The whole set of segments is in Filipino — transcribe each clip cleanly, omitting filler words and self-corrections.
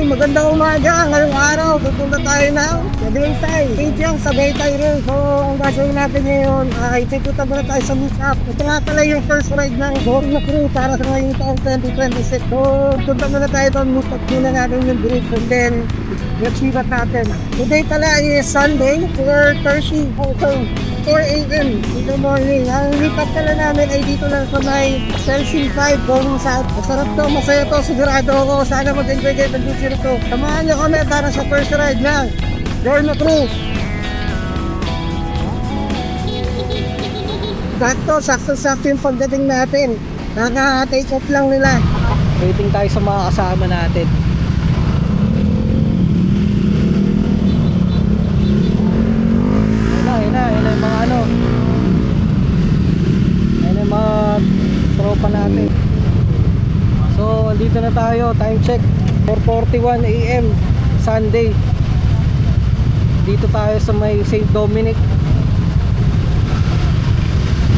magandang umaga. Ngayong araw, pupunta tayo ng Tagaytay. Kajang sa Tagaytay rin. So, ang gagawin natin ngayon ay ikutan muna tayo sa meetup. Ito nga pala yung first ride ng Borna Crew para sa ngayong taong 2026. So, punta muna tayo doon. Meetup muna natin yung group and then let's meet up natin. Today pala is Sunday, 4:30 also. 4 a.m. in the morning. Ang meetup pala namin ay dito lang sa may Pershing 5 going south. Masarap to, masaya to, sigurado ako. Sana mag-enjoy kayo ng video to. Samahan nyo kami para sa first ride ng Borna Crew. Sakto yung pagdating natin. Naka-take off lang nila. Waiting tayo sa mga kasama natin. Ayun na yung mga ano. Ayun na yung mga tropa natin. So, dito na tayo. Time check. 4:41 a.m. Sunday. Dito tayo sa may St. Dominic.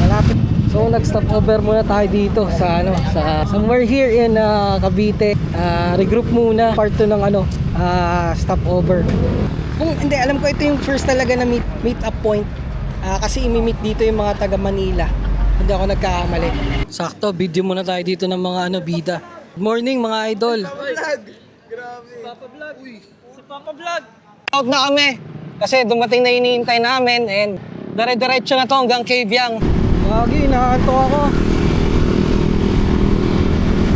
Malapit. So, nag-stop over muna tayo dito sa ano, sa somewhere here in Cavite. Regroup muna. Part 2 ng ano, stop over. Kung hindi, alam ko ito yung first talaga na meet up point. Kasi imi-meet dito yung mga taga Manila. Hindi ako nagkakamali. Sakto, video muna tayo dito ng mga ano, bida. Good morning mga idol. Papa Vlog. Uy, si Papa Vlog. Tawag na kami. Kasi dumating na iniintay namin and dire-diretso na to hanggang Cavyang. Lagi, inaantok ako.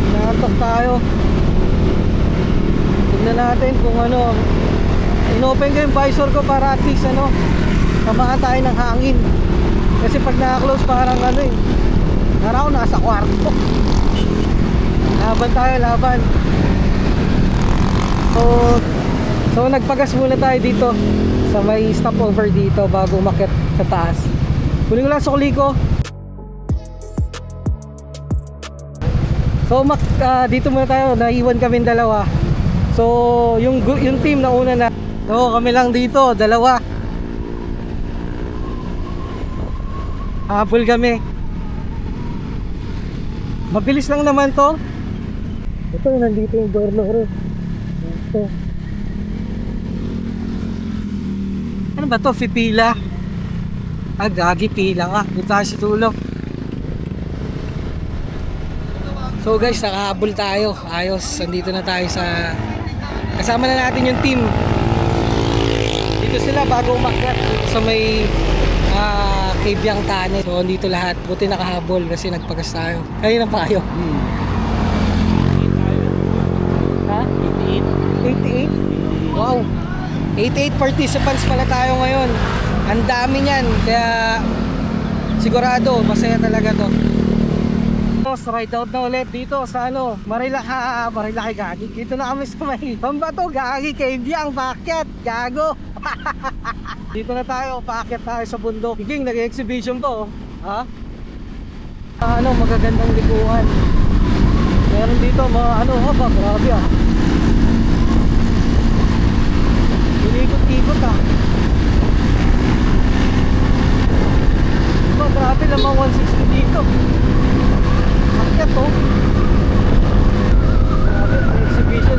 Inaantok tayo. Tignan natin kung ano. Inopen ko yung visor ko para at least ano, tamaan tayo ng hangin. Kasi pag naka-close parang ano eh, parang ako nasa kwarto. Laban tayo, laban. So nagpagas muna tayo dito sa may stopover dito bago umakyat sa taas. Kunin ko lang sukli ko. So dito muna tayo, naiwan kami dalawa. So yung team na una na, so kami lang dito, dalawa. Habol kami. Mabilis lang naman to. Ito, nandito yung Borno. Ito. Ano ba to? Pipila? Gagi, pila nga. Dito tayo sa tulog. So guys, nakahabol tayo. Ayos, nandito na tayo sa... Kasama na natin yung team. Dito sila bago umakyat sa may Cavyang Tane. So dito lahat. Buti nakahabol kasi nagpagas tayo. Kanina pa kayo. Ha? 88? Wow! 88 participants pala tayo ngayon. Ang dami niyan. Kaya sigurado masaya talaga to. Ride out na ulit dito sa ano, Marilaki gagi. Dito na kami sa may Pambato gagi, Cavyang, paakyat, gago. Dito na tayo, paakyat tayo sa bundok. Higing, nag-exhibition to, ha? Ano, magagandang likuan. Meron dito mga ano, haba, grabe ah. Inikot-ikot ah. Grabe naman 160 dito. Akyat to. Grabe, exhibition.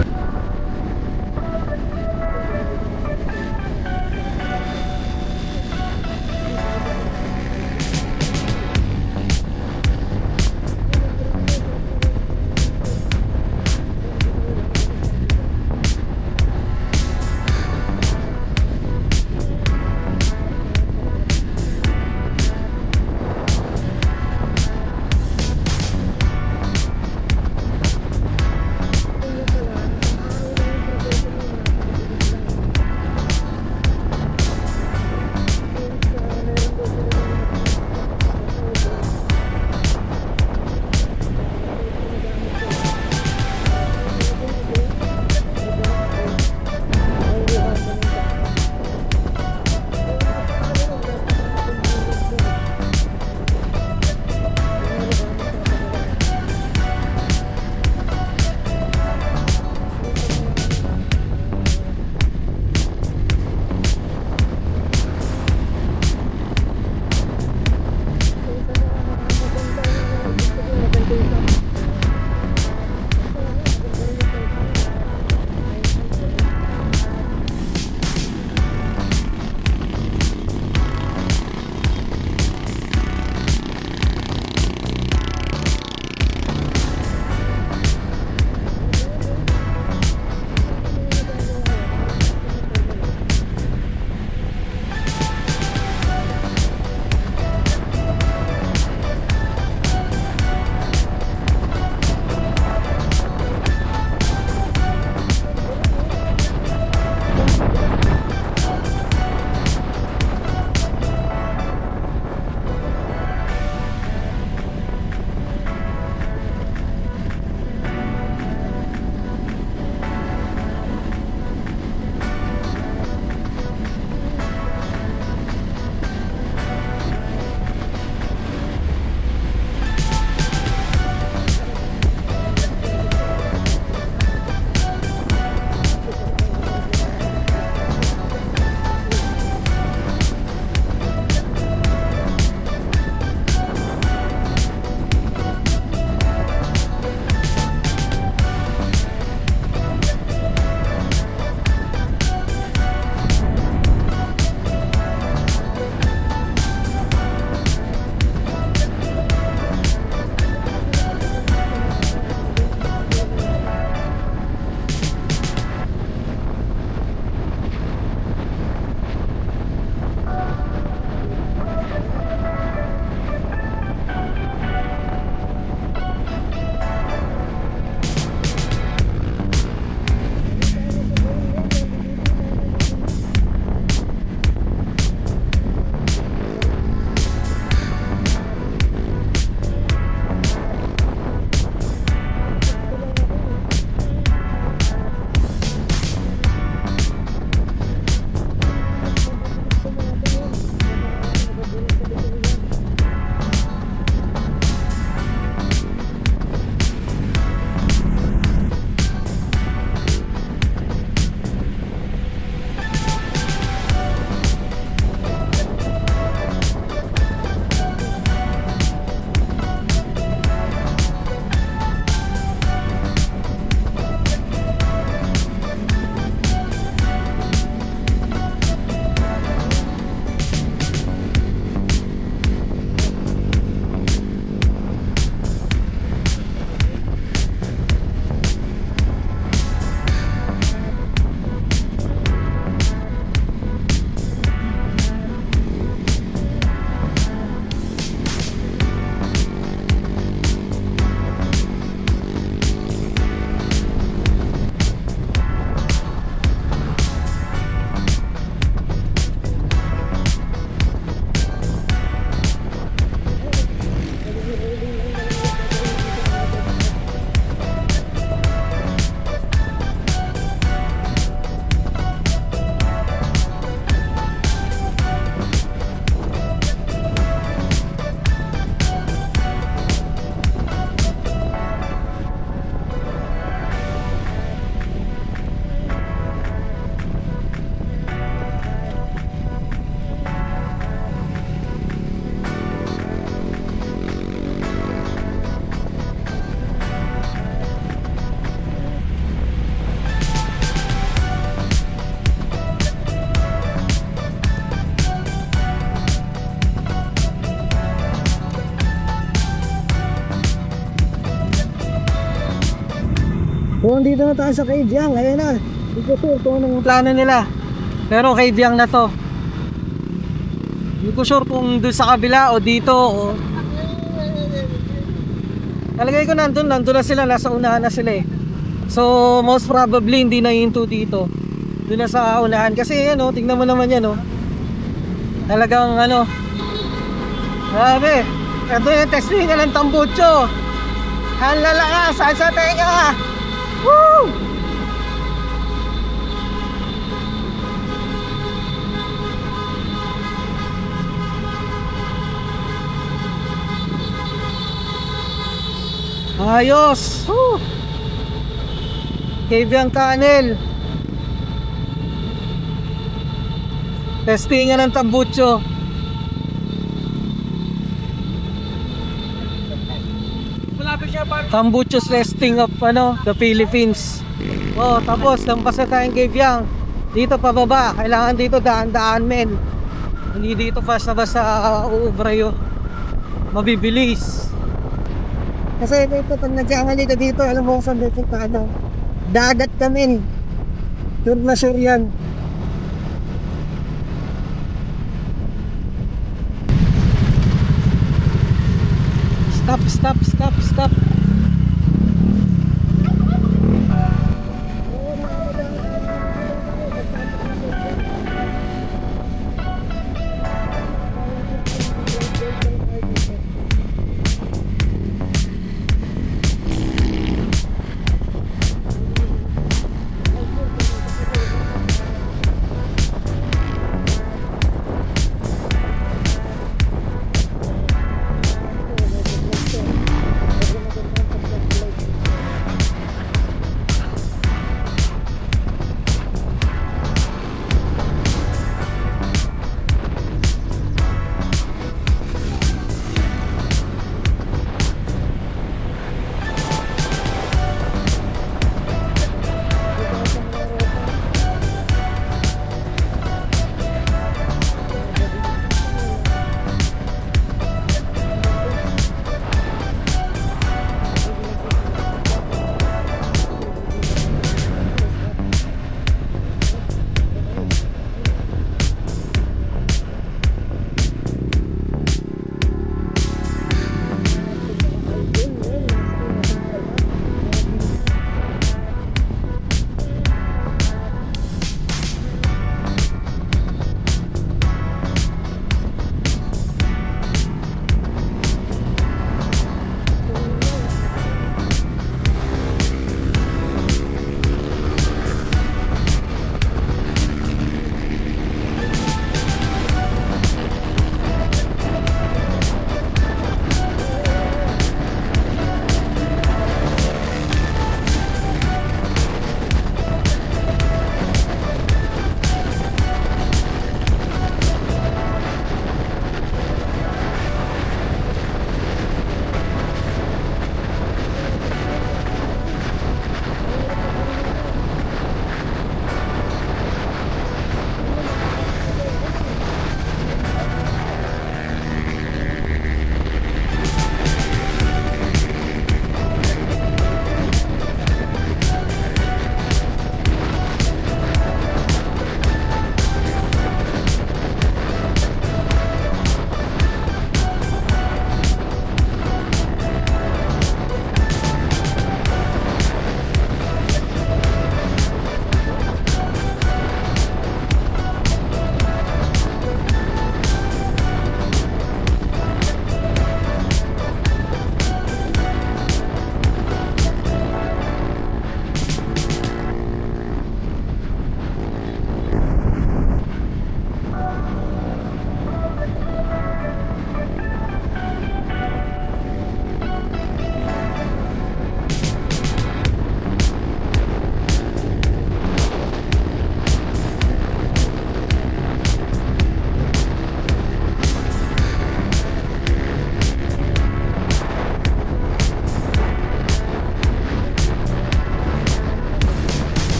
Kung dito na tayo sa cave yan, ayun na. Hindi ko sure kung anong Plano nila. Pero cave yang na to. Hindi ko sure kung doon sa kabila o dito o... Talagay ko nandun na sila, nasa unahan na sila eh. So most probably hindi na hinto dito. Doon na sa unahan. Kasi ano, tingnan mo naman yan oh. Talagang ano. Grabe. Ito yung testingan ng tambucho. Halala ka, saan sa tenga? Woo! Ayos! Woo! Cave yang tunnel. Testingan ng tambucho. Tambucho's testing of the Philippines. Oh, tapos lampas na tayong cave yang. Dito pababa, kailangan dito daan-daan men. Hindi dito fast na basta uubra yun. Mabibilis. Kasi ito, pag nagkamali ka dito, alam mo kung saan dito ka, ano, dagat kami. Sure na sure yan. Stop.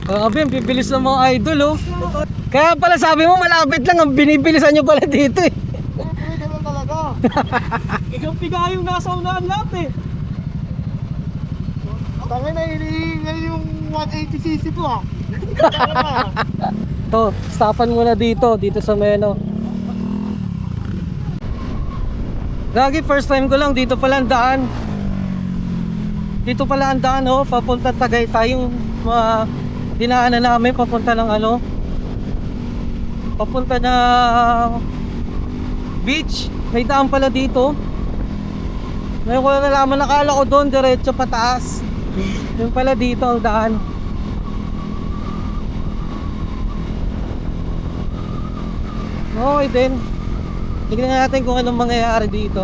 Grabe, ang bibilis ng mga idol, oh. Kaya pala sabi mo, malapit lang. Ang binibilisan nyo pala dito, eh. Pwede mo talaga. Ikaw piga yung nasa unahan lahat eh. Tangin na hinihingal yung 180cc ko ah. To, stopan muna dito sa Meno. Lagi first time ko lang dito pala ang daan. Dito pala ang daan, oh, papunta Tagaytay yung dinaanan namin papunta ng ano. Papunta na beach. May daan pala dito. Ngayon ko na nalaman, nakala ko doon diretso pataas. Yung pala dito ang daan. Okay din. Tignan natin kung anong mangyayari dito.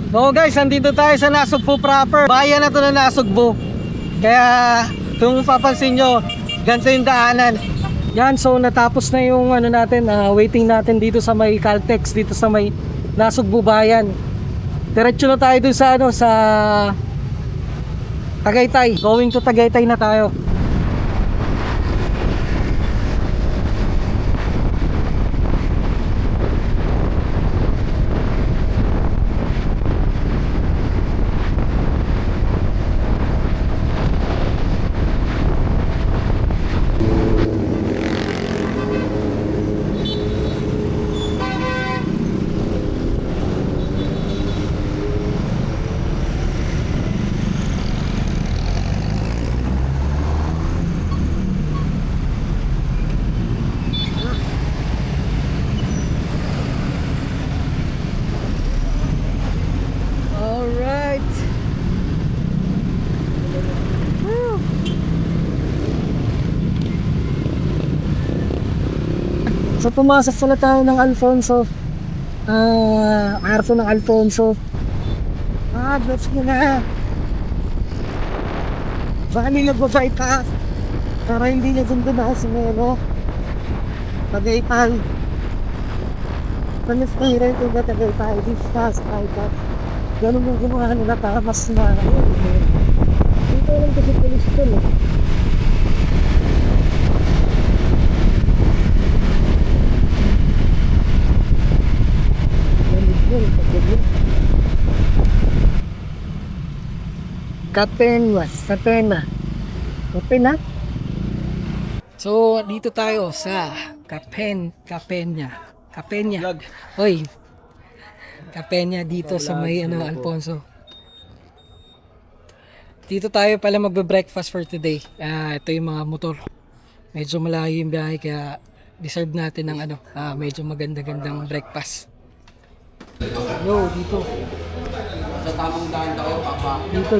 So guys, nandito tayo sa Nasugbu proper. Bayan na to na Nasugbu. Kaya kung papansin nyo, ganito yung daanan. Yan, so natapos na yung ano natin, waiting natin dito sa may Caltex, dito sa may Nasugbu bayan. Diretso na tayo dun sa ano, sa Tagaytay. Going to Tagaytay na tayo. So pumasok pala tayo ng Alfonso. Arto ng Alfonso. Bless you na. Bali nagbabypass para hindi niya sundo na si Melo. Tagaytay. Panistira ito ba Tagaytay? Discuss, bypass. Ganun yung gumawa nila para mas na. Dito lang kasi pulis ko eh. Kapena. So, dito tayo sa Kapenya. Oy. Kapenya dito sa may ano, Alfonso. Dito tayo pala magbe-breakfast for today. Ito yung mga motor. Medyo malayo yung biyahe kaya deserve natin ng ano, medyo maganda-gandang breakfast. Yo, dito. Sa tamang daan tayo, papa. Dito.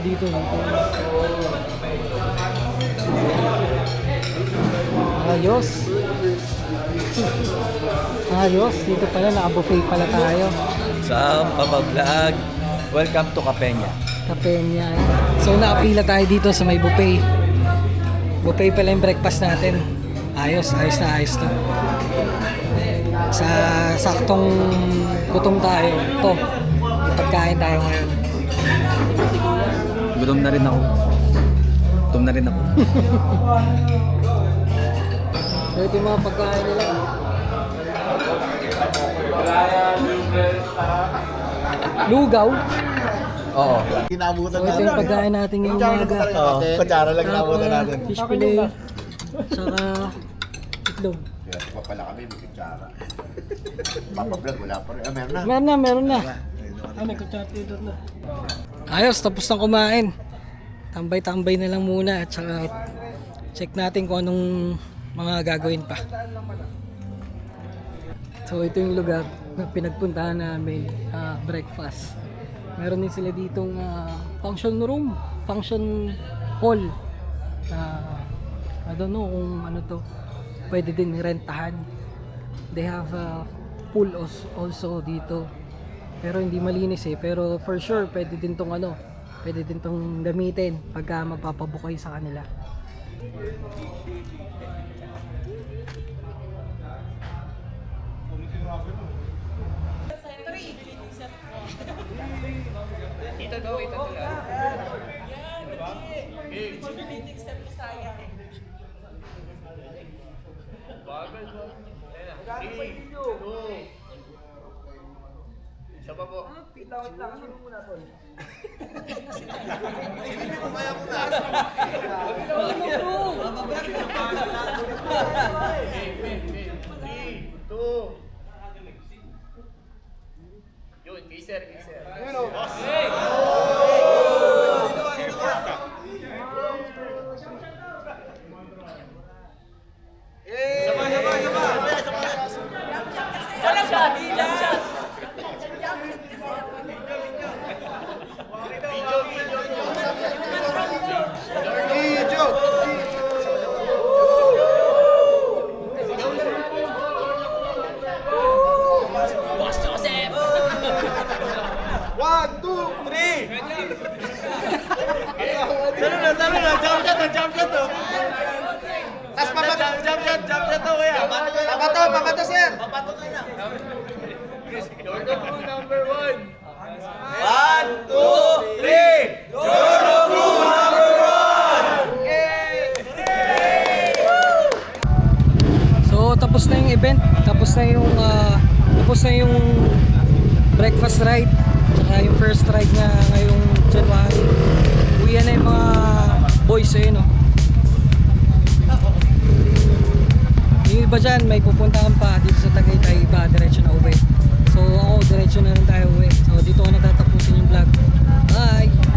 Ayos. Dito pala, naka-buffet pala tayo. Sa Papa-Vlog, welcome to Kapenya. Kapenya. So, nakapila tayo dito sa may buffet. Buffet pala yung breakfast natin. Ayos to. Sa saktong gutom tayo. Ito, pagkain tayo ngayon. Gutom na rin ako. So ito yung mga pagkain nila. Lugaw. Oo. Kinabutan So ito yung pagkain natin ngayong umaga. Oo, kutsara lang kinabutan natin. Fish fillet. Saka itlog. Kaya pa pala kami, may kutsara. Papablog, wala pa rin. Meron na. Meron na. May kutsara dito na. Ayos, tapos na kumain. Tambay-tambay na lang muna at saka check natin kung anong mga gagawin pa. So ito yung lugar na pinagpuntahan namin, breakfast. Meron din sila ditong function room, function hall. I don't know kung ano to. Pwede din rentahan. They have a pool also dito. Pero hindi malinis pero for sure pwede din tong gamitin pagka magpapabukay sa kanila. So tapos na yung event, tapos na yung breakfast ride, saka yung first ride na ngayong January. Uwi na yung mga boys no. Yung iba dyan, may pupuntahan pa dito sa Tagaytay, iba diretso na uwi. So ako, diretso na rin tayo uwi. So dito ko natatapusin yung vlog. Bye!